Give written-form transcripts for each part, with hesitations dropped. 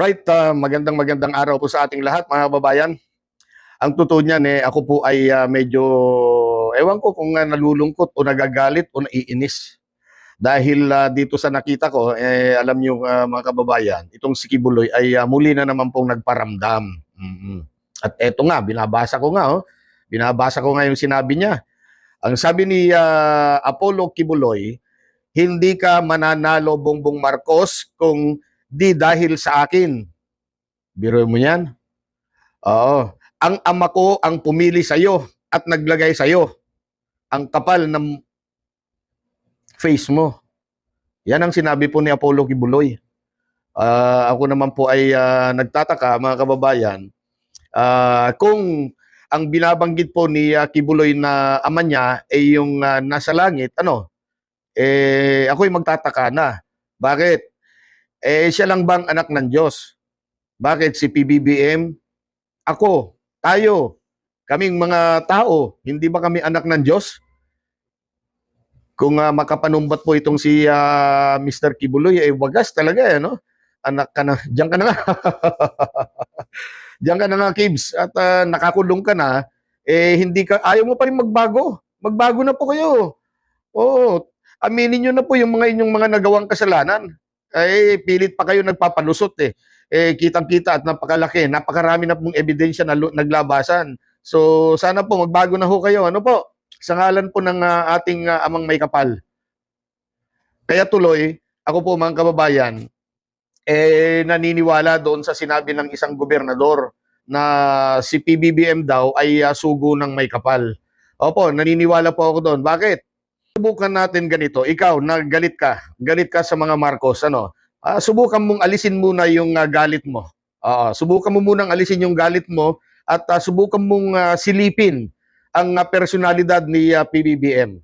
Alright, magandang araw po sa ating lahat mga kababayan. Ang totoo niyan ako po ay medyo, ewan ko kung nalulungkot o nagagalit o naiinis. Dahil dito sa nakita ko, alam niyo mga kababayan, itong si Kibuloy ay muli na naman pong nagparamdam. At eto nga, binabasa ko nga yung sinabi niya. Ang sabi ni Apollo Kibuloy, hindi ka mananalo Bongbong Marcos kung di dahil sa akin. Biro mo yan? Oo. Ang ama ko ang pumili sa'yo at naglagay sa'yo. Ang kapal ng face mo. Yan ang sinabi po ni Apollo Kibuloy. Ako naman po ay nagtataka, mga kababayan, kung ang binabanggit po ni Kibuloy na ama niya ay yung nasa langit, ako'y magtataka na. Bakit? Siya lang bang anak ng Diyos? Bakit si PBBM? Ako, tayo, kaming mga tao, hindi ba kami anak ng Diyos? Kung makapanumbat po itong si Mr. Kibuloy, wagas talaga, no? Anak ka na, diyan ka na nga. Diyan ka na nga, Kibs, at nakakulong ka na, hindi ka, ayaw mo pa rin magbago. Magbago na po kayo. Oo, aminin nyo na po yung mga inyong mga nagawang kasalanan. Pilit pa kayo nagpapalusot kitang-kita at napakarami na pong ebidensya na naglabasan. So sana po magbago na ho kayo. Ano po? Sa ngalan po ng ating amang may kapal. Kaya tuloy, ako po mga kababayan, naniniwala doon sa sinabi ng isang gobernador na si PBBM daw ay sugo ng may kapal. Opo, naniniwala po ako doon. Bakit? Subukan natin ganito. Ikaw, galit ka sa mga Marcos, subukan mong alisin muna yung galit mo. Subukan mo munang alisin yung galit mo at subukan mong silipin ang personalidad ni PBBM.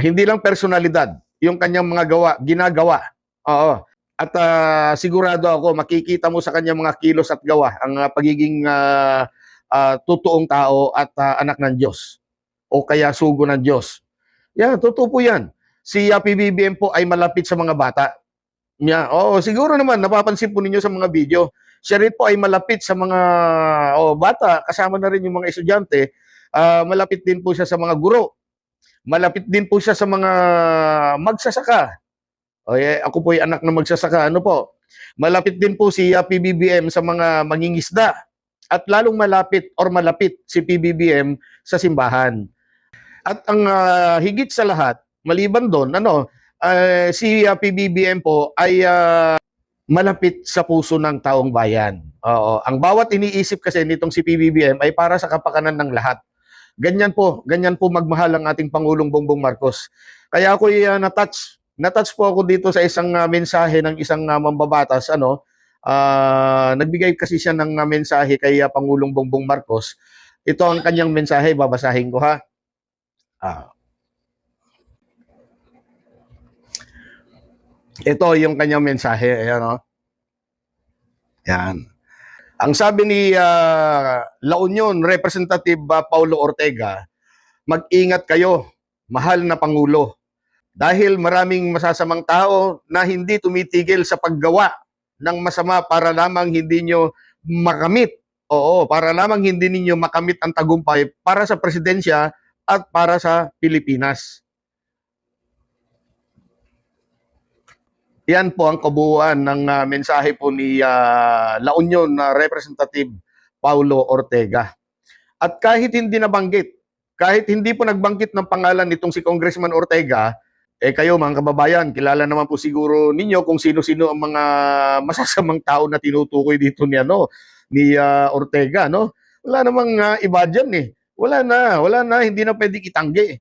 Hindi lang personalidad, yung kanyang mga ginagawa. At sigurado ako, makikita mo sa kanyang mga kilos at gawa ang pagiging totoong tao at anak ng Diyos o kaya sugo ng Diyos. Yan, totoo po yan. Si PBBM po ay malapit sa mga bata. Siguro naman, napapansin po ninyo sa mga video, siya rin po ay malapit sa mga bata, kasama na rin yung mga estudyante, malapit din po siya sa mga guro, malapit din po siya sa mga magsasaka. Ako po ay anak ng magsasaka, malapit din po si PBBM sa mga mangingisda, at lalong malapit si PBBM sa simbahan. At ang higit sa lahat, maliban doon, si PBBM po ay malapit sa puso ng taong bayan. Ang bawat iniisip kasi nitong si PBBM ay para sa kapakanan ng lahat. Ganyan po magmahal ang ating Pangulong Bongbong Marcos. Kaya ako na-touch po ako dito sa isang mensahe ng isang mambabatas, nagbigay kasi siya ng mensahe kay Pangulong Bongbong Marcos. Ito ang kanyang mensahe, babasahin ko ha. Ito yung kanyang mensahe. Ayan, Yan. Ang sabi ni La Union Representative Paulo Ortega, mag-ingat kayo, mahal na Pangulo. Dahil maraming masasamang tao na hindi tumitigil sa paggawa ng masama para lamang hindi nyo makamit. Para lamang hindi ninyo makamit ang tagumpay para sa presidensya at para sa Pilipinas. Yan po ang kabuuan ng mensahe po ni La Union Representative Paulo Ortega. At kahit hindi po nagbanggit ng pangalan nitong si Congressman Ortega, kayo mga kababayan, kilala naman po siguro ninyo kung sino-sino ang mga masasamang tao na tinutukoy dito ni Ortega, Wala namang iba dyan Wala na, hindi na pwedeng itanggi.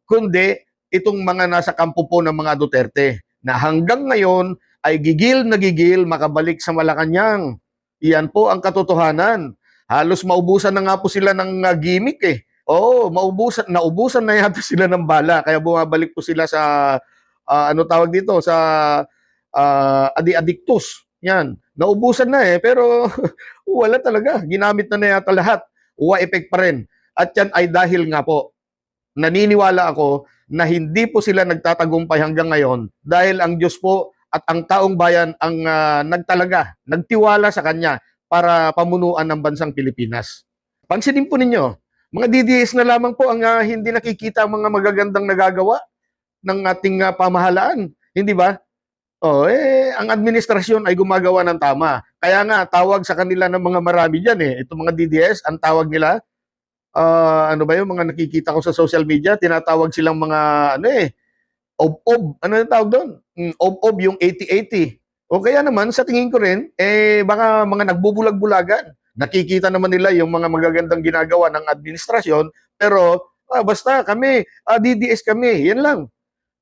Kundi itong mga nasa kampo po ng mga Duterte na hanggang ngayon ay gigil na gigil makabalik sa Malacanang. Iyan po ang katotohanan. Halos maubusan na nga po sila ng gimmick naubusan na yata sila ng bala, kaya bumabalik po sila sa tawag dito, sa adi-adictus. Yan, naubusan na pero wala talaga, ginamit na yata lahat, effect pa rin. At yan ay dahil nga po, naniniwala ako na hindi po sila nagtatagumpay hanggang ngayon dahil ang Diyos po at ang taong bayan ang nagtiwala sa kanya para pamunuan ng bansang Pilipinas. Pansinin po ninyo, mga DDS na lamang po ang hindi nakikita ang mga magagandang nagagawa ng ating pamahalaan, hindi ba? Ang administrasyon ay gumagawa ng tama. Kaya nga, tawag sa kanila ng mga marami dyan Itong mga DDS, ang tawag nila, ano ba yung mga nakikita ko sa social media, tinatawag silang mga, ob-ob. Ano yung tawag doon? Ob-ob, yung 80-80. O kaya naman, sa tingin ko rin, baka mga nagbubulag-bulagan. Nakikita naman nila yung mga magagandang ginagawa ng administrasyon, pero basta kami, DDS kami, yan lang.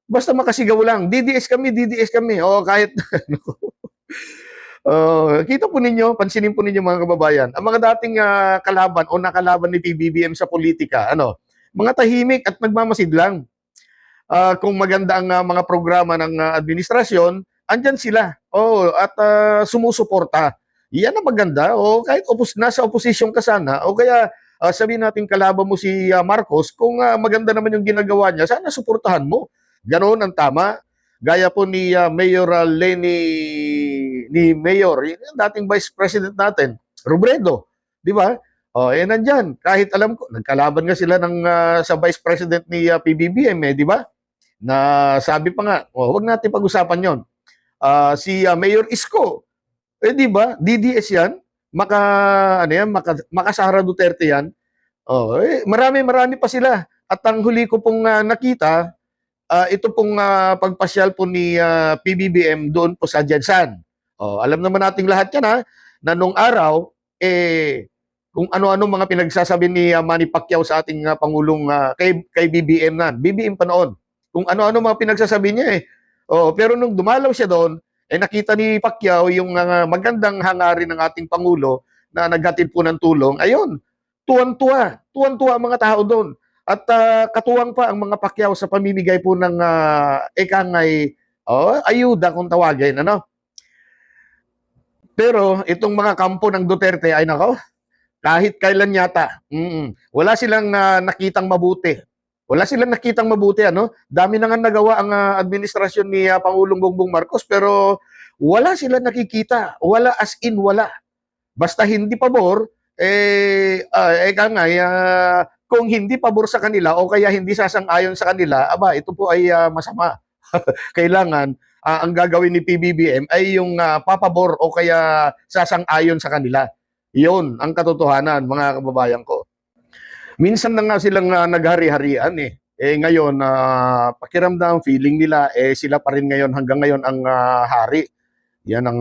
Basta makasigaw lang, DDS kami, DDS kami. O kahit kita po ninyo, pansinin po ninyo mga kababayan, ang mga dating kalaban o nakalaban ni PBBM sa politika, mga tahimik at nagmamasid lang. Kung maganda ang mga programa ng administrasyon, andyan sila. At sumusuporta. Yan ang maganda. Kahit nasa oposisyon ka sana, o kaya sabihin natin kalaban mo si Marcos, kung maganda naman yung ginagawa niya, sana suportahan mo. Ganon ang tama. Gaya po ni Mayor Mayor, yung dating Vice President natin, Robredo, di ba? Nandyan. Kahit alam ko, nagkalaban nga sila sa Vice President ni PBBM, di ba? Na sabi pa nga, wag natin pag-usapan yon. Si Mayor Isko, di ba? DDS yan. Maka Sara Duterte yan. Marami pa sila. At ang huli ko pong nakita, ito pong pagpasyal po ni PBBM doon po sa Jensan. Alam naman nating lahat yan na nung araw, kung ano-ano mga pinagsasabi ni Manny Pacquiao sa ating Pangulong kay BBM BBM pa noon. Kung ano-ano mga pinagsasabi niya pero nung dumalaw siya doon, nakita ni Pacquiao yung magandang hangarin ng ating Pangulo na naghatid po ng tulong. Ayun, tuwan-tuwa ang mga tao doon. At katuwang pa ang mga Pacquiao sa pamimigay po ng ayuda kung tawagin, Pero itong mga kampo ng Duterte ay nako, kahit kailan yata, wala silang nakitang mabuti. Dami na nga nagawa ang administrasyon ni Pangulong Bongbong Marcos, pero wala silang nakikita. Wala as in wala. Basta hindi pabor, kung hindi pabor sa kanila o kaya hindi sasang-ayon sa kanila, ito po ay masama. Kailangan ang gagawin ni PBBM ay yung papabor o kaya sasang-ayon sa kanila. Iyon ang katotohanan, mga kababayan ko. Minsan na nga silang naghari-harian ngayon, pakiramdam, feeling nila, sila pa rin ngayon, hanggang ngayon ang hari. Yan ang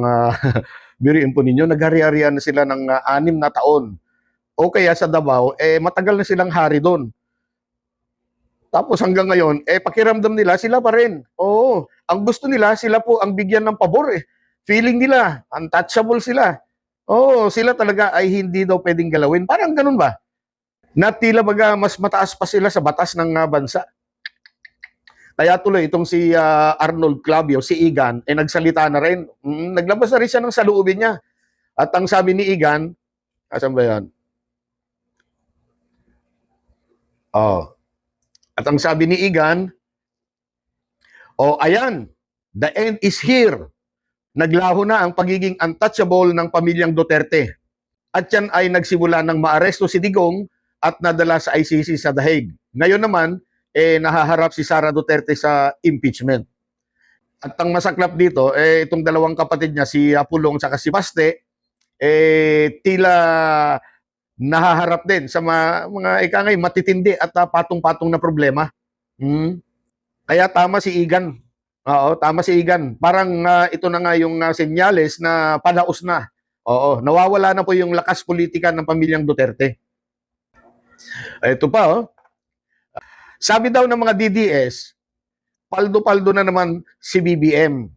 biriin po ninyo, naghari-harian na sila ng 6 na taon. O kaya sa Davao, matagal na silang hari doon. Tapos hanggang ngayon, pakiramdam nila, sila pa rin. Oo, ang gusto nila, sila po ang bigyan ng pabor Feeling nila, untouchable sila. Sila talaga ay hindi daw pwedeng galawin. Parang ganun ba? Na tila baga mas mataas pa sila sa batas ng bansa. Kaya tuloy itong si Arnold Clavio, si Igan, nagsalita na rin. Naglabas na rin siya ng saloobin niya. At ang sabi ni Igan, asan ba yan? At ang sabi ni Igan, ayan, the end is here. Naglaho na ang pagiging untouchable ng pamilyang Duterte. At yan ay nagsimula ng maaresto si Digong at nadala sa ICC sa The Hague. Ngayon naman, nahaharap si Sara Duterte sa impeachment. At ang masaklap dito, itong dalawang kapatid niya, si Pulong at si Baste, tila nahaharap din sa mga matitindi at patong-patong na problema. Kaya tama si Igan. Tama si Igan. Parang ito na nga yung senyales na palaos na. Nawawala na po yung lakas politika ng pamilyang Duterte. Ito pa, Sabi daw ng mga DDS, paldo-paldo na naman si BBM.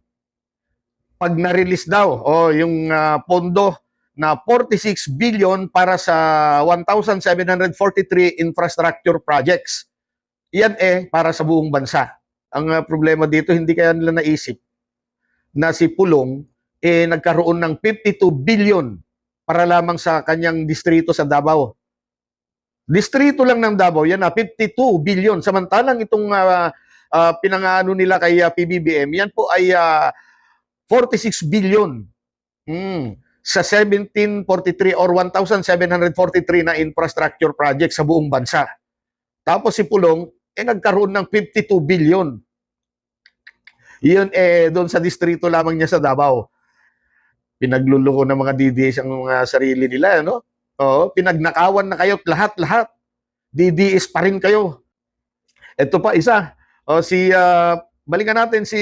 Pag na-release daw, yung pondo na 46 billion para sa 1,743 infrastructure projects. Yan para sa buong bansa. Ang problema dito, hindi kaya nila naisip na si Pulong nagkaroon ng 52 billion para lamang sa kanyang distrito sa Davao. Distrito lang ng Davao, yan 52 billion. Samantalang itong pinangano nila kay PBBM, yan po ay 46 billion. Sa 1743 or 1,743 na infrastructure project sa buong bansa. Tapos si Pulong, nagkaroon ng 52 billion. Yun doon sa distrito lamang niya sa Davao. Pinagluloko ng mga DDS ang mga sarili nila, no? Oo, pinagnakawan na kayo lahat-lahat. DDS pa rin kayo. Ito pa isa. Balikan natin si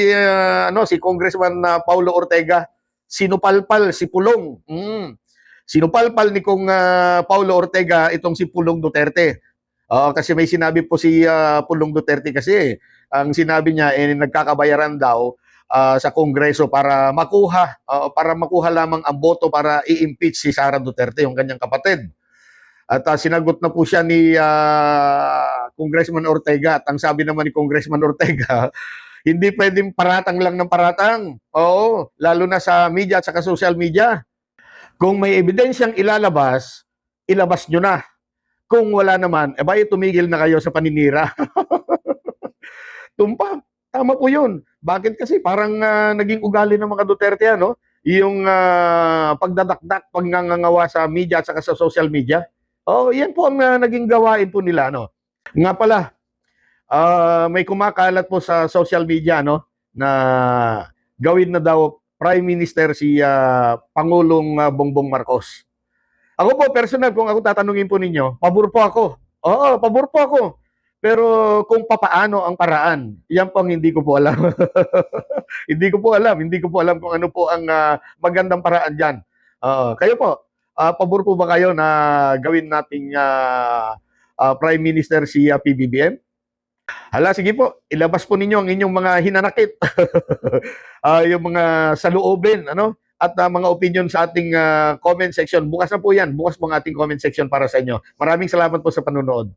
Congressman Paulo Ortega. Sinupalpal si Pulong. Sinupalpal ni Paulo Ortega itong si Pulong Duterte. Kasi may sinabi po si Pulong Duterte kasi ang sinabi niya nagkakabayaran daw sa Kongreso para makuha lamang ang boto para i-impeach si Sara Duterte, yung kanyang kapatid. At sinagot na po siya ni Congressman Ortega. At ang sabi naman ni Congressman Ortega, hindi pwedeng paratang lang ng paratang. Oo, lalo na sa media at saka social media. Kung may ebidensyang ilalabas, ilabas nyo na. Kung wala naman, tumigil na kayo sa paninira. Tumpa, tama po yun. Bakit kasi parang naging ugali ng mga Duterte, ano? Yung pagdadakdak, pagngangawa sa media at saka sa social media. Yan po ang naging gawain po nila, no? Nga pala, may kumakalat po sa social media, no, na gawin na daw Prime Minister si Pangulong Bongbong Marcos. Ako po, personal, kung ako tatanungin po ninyo, pabor po ako. Oo, pabor po ako. Pero kung papaano ang paraan, yan po ang hindi ko po alam. Hindi ko po alam kung ano po ang magandang paraan dyan. Kayo po, pabor po ba kayo na gawin nating Prime Minister si PBBM? Hala, sige po, ilabas po ninyo ang inyong mga hinanakit. Yung mga saloobin, ano? At mga opinion sa ating comment section. Bukas na po yan. Bukas po ang ating comment section para sa inyo. Maraming salamat po sa panonood.